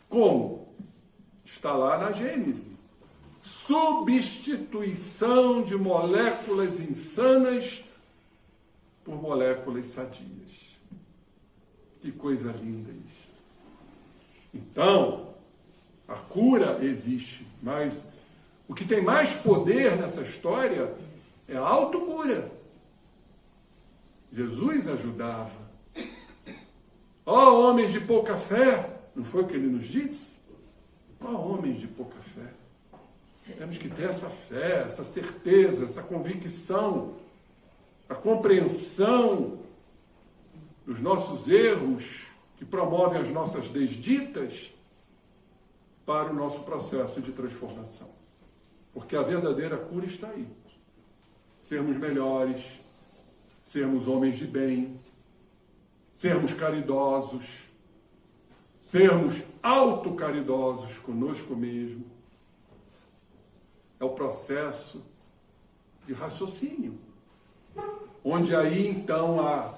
Como? Está lá na Gênese. Substituição de moléculas insanas por moléculas sadias. Que coisa linda isso. Então, a cura existe, mas o que tem mais poder nessa história é a autocura. Jesus ajudava. Ó homens de pouca fé, não foi o que ele nos disse? Ó homens de pouca fé. Temos que ter essa fé, essa certeza, essa convicção, a compreensão dos nossos erros que promovem as nossas desditas para o nosso processo de transformação. Porque a verdadeira cura está aí. Sermos melhores, sermos homens de bem, sermos caridosos, sermos autocaridosos conosco mesmo. É o processo de raciocínio, onde aí então há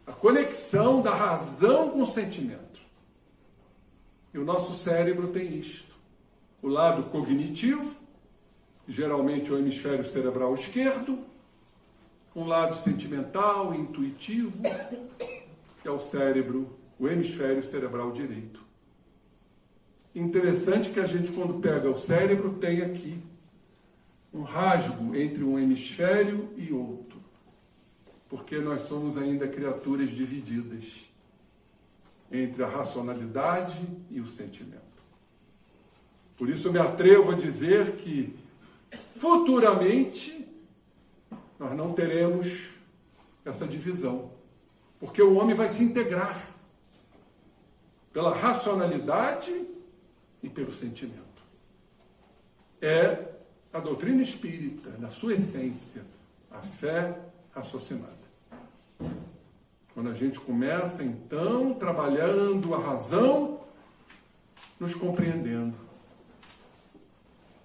a conexão da razão com o sentimento. E o nosso cérebro tem isto. O lado cognitivo, geralmente o hemisfério cerebral esquerdo, um lado sentimental e intuitivo, que é o cérebro, o hemisfério cerebral direito. Interessante que a gente, quando pega o cérebro, tem aqui um rasgo entre um hemisfério e outro, porque nós somos ainda criaturas divididas entre a racionalidade e o sentimento. Por isso eu me atrevo a dizer que futuramente nós não teremos essa divisão, porque o homem vai se integrar pela racionalidade e pelo sentimento. É a doutrina espírita, na sua essência, a fé raciocinada. Quando a gente começa, então, trabalhando a razão, nos compreendendo,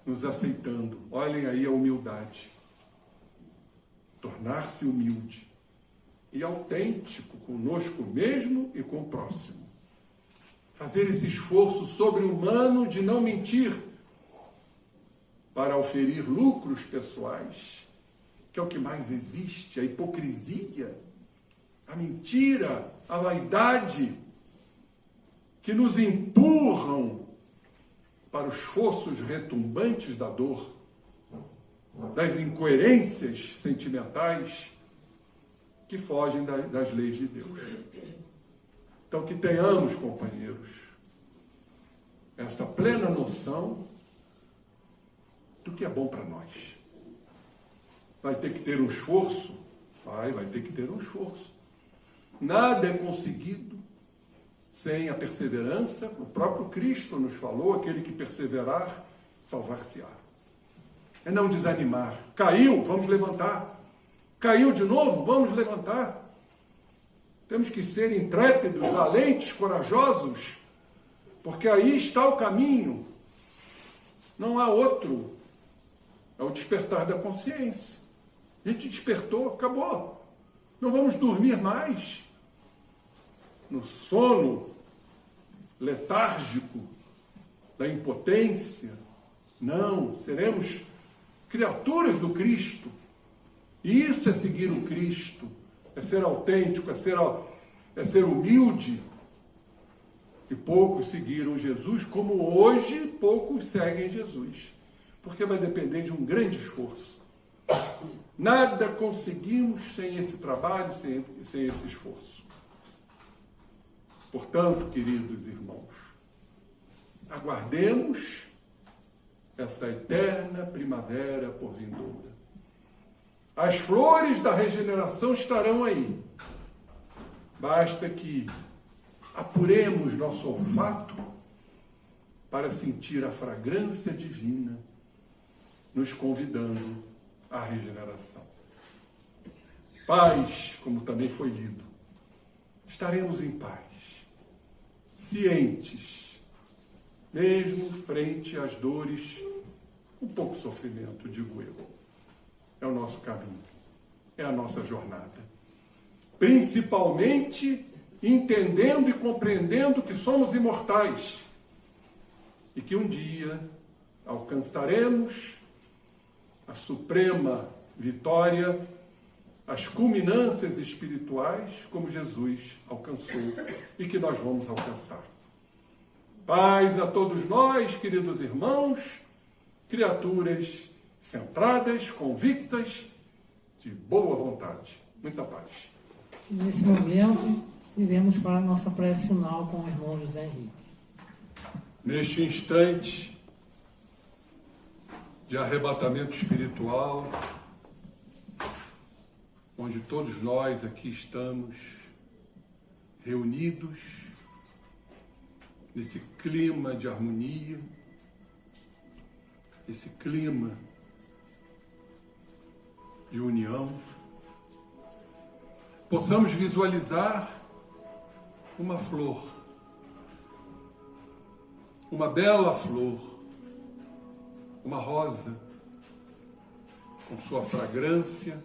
nos aceitando. Olhem aí a humildade. Tornar-se humilde e autêntico conosco mesmo e com o próximo. Fazer esse esforço sobre-humano de não mentir para oferir lucros pessoais, que é o que mais existe, a hipocrisia, a mentira, a vaidade, que nos empurram para os fossos retumbantes da dor, das incoerências sentimentais que fogem das leis de Deus. Então, que tenhamos, companheiros, essa plena noção do que é bom para nós. Vai ter que ter um esforço? Vai ter que ter um esforço. Nada é conseguido sem a perseverança. O próprio Cristo nos falou, aquele que perseverar, salvar-se-á. É não desanimar. Caiu, vamos levantar. Caiu de novo, vamos levantar. Temos que ser intrépidos, valentes, corajosos, porque aí está o caminho. Não há outro. É o despertar da consciência. A gente despertou, acabou. Não vamos dormir mais no sono letárgico da impotência. Não, seremos criaturas do Cristo. E isso é seguir o Cristo, é ser autêntico, é ser humilde. E poucos seguiram Jesus, como hoje poucos seguem Jesus. Porque vai depender de um grande esforço. Nada conseguimos sem esse trabalho, sem esse esforço. Portanto, queridos irmãos, aguardemos essa eterna primavera por vindoura. As flores da regeneração estarão aí. Basta que apuremos nosso olfato para sentir a fragrância divina nos convidando à regeneração. Paz, como também foi lido. Estaremos em paz, cientes, mesmo frente às dores, um pouco sofrimento, digo eu. É o nosso caminho, é a nossa jornada. Principalmente entendendo e compreendendo que somos imortais e que um dia alcançaremos a suprema vitória, as culminâncias espirituais, como Jesus alcançou e que nós vamos alcançar. Paz a todos nós, queridos irmãos, criaturas centradas, convictas, de boa vontade. Muita paz. Nesse momento, iremos para a nossa prece final com o irmão José Henrique. Neste instante de arrebatamento espiritual, onde todos nós aqui estamos reunidos, nesse clima de harmonia, esse clima de união, possamos visualizar uma flor, uma bela flor, uma rosa, com sua fragrância,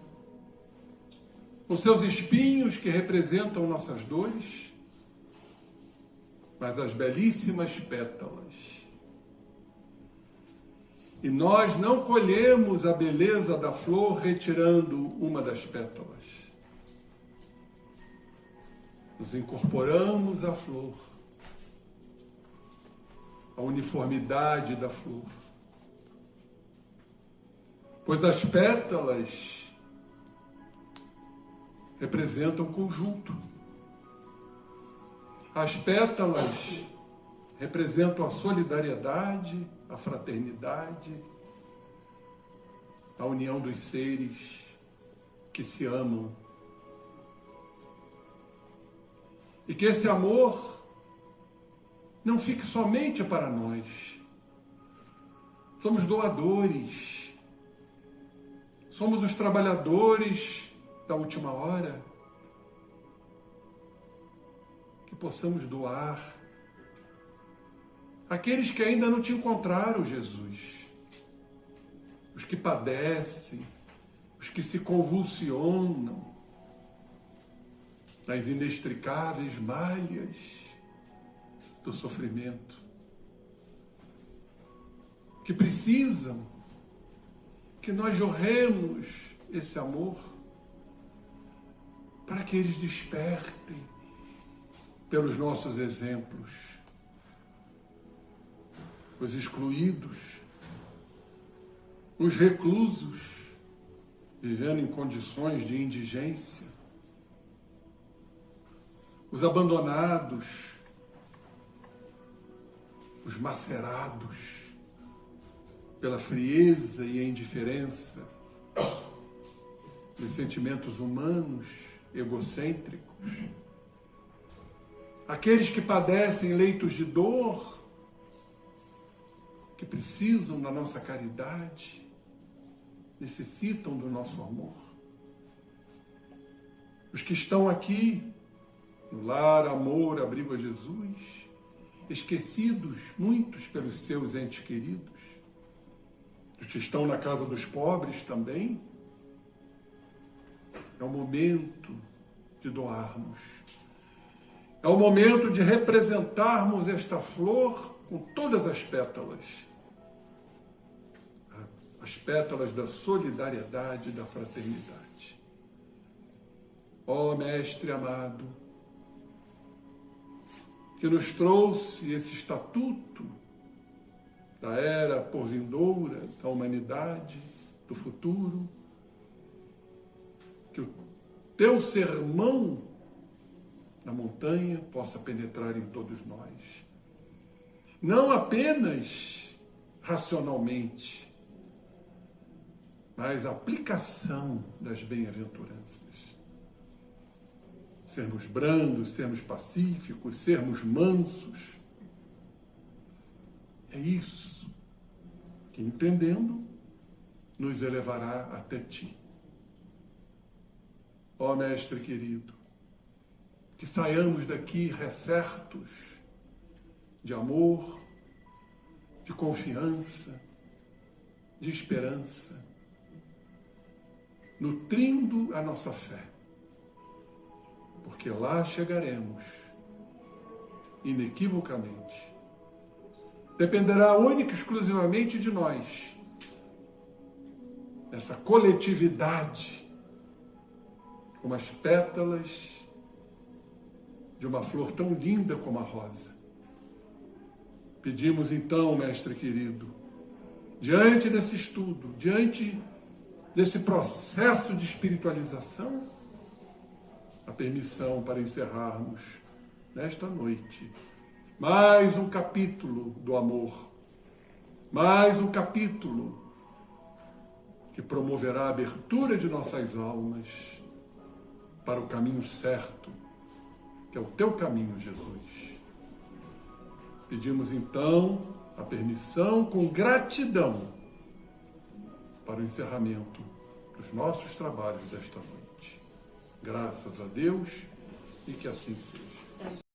com seus espinhos que representam nossas dores, mas as belíssimas pétalas. E nós não colhemos a beleza da flor retirando uma das pétalas. Nos incorporamos à flor, à uniformidade da flor. Pois as pétalas representam o conjunto. As pétalas representam a solidariedade, a fraternidade, a união dos seres que se amam. E que esse amor não fique somente para nós. Somos doadores. Somos os trabalhadores da última hora. possamos doar aqueles que ainda não te encontraram, Jesus, os que padecem, os que se convulsionam nas inextricáveis malhas do sofrimento, que precisam que nós jorremos esse amor para que eles despertem pelos nossos exemplos. Os excluídos, os reclusos, vivendo em condições de indigência, os abandonados, os macerados pela frieza e a indiferença dos sentimentos humanos egocêntricos, aqueles que padecem leitos de dor, que precisam da nossa caridade, necessitam do nosso amor. Os que estão aqui, no Lar Amor Abrigo a Jesus, esquecidos, muitos pelos seus entes queridos. Os que estão na Casa dos Pobres também. É o momento de doarmos. É o momento de representarmos esta flor com todas as pétalas. As pétalas da solidariedade e da fraternidade. Ó Mestre amado, que nos trouxe esse estatuto da era por vindoura, da humanidade, do futuro, que o teu sermão na montanha possa penetrar em todos nós. Não apenas racionalmente, mas a aplicação das bem-aventuranças. Sermos brandos, sermos pacíficos, sermos mansos. É isso que, entendendo, nos elevará até ti. Ó Mestre querido, que saiamos daqui recertos de amor, de confiança, de esperança, nutrindo a nossa fé, porque lá chegaremos inequivocamente. Dependerá única e exclusivamente de nós, dessa coletividade, como as pétalas de uma flor tão linda como a rosa. Pedimos então, Mestre querido, diante desse estudo, diante desse processo de espiritualização, a permissão para encerrarmos nesta noite mais um capítulo do amor, mais um capítulo que promoverá a abertura de nossas almas para o caminho certo, que é o teu caminho, Jesus. Pedimos então a permissão com gratidão para o encerramento dos nossos trabalhos desta noite. Graças a Deus e que assim seja.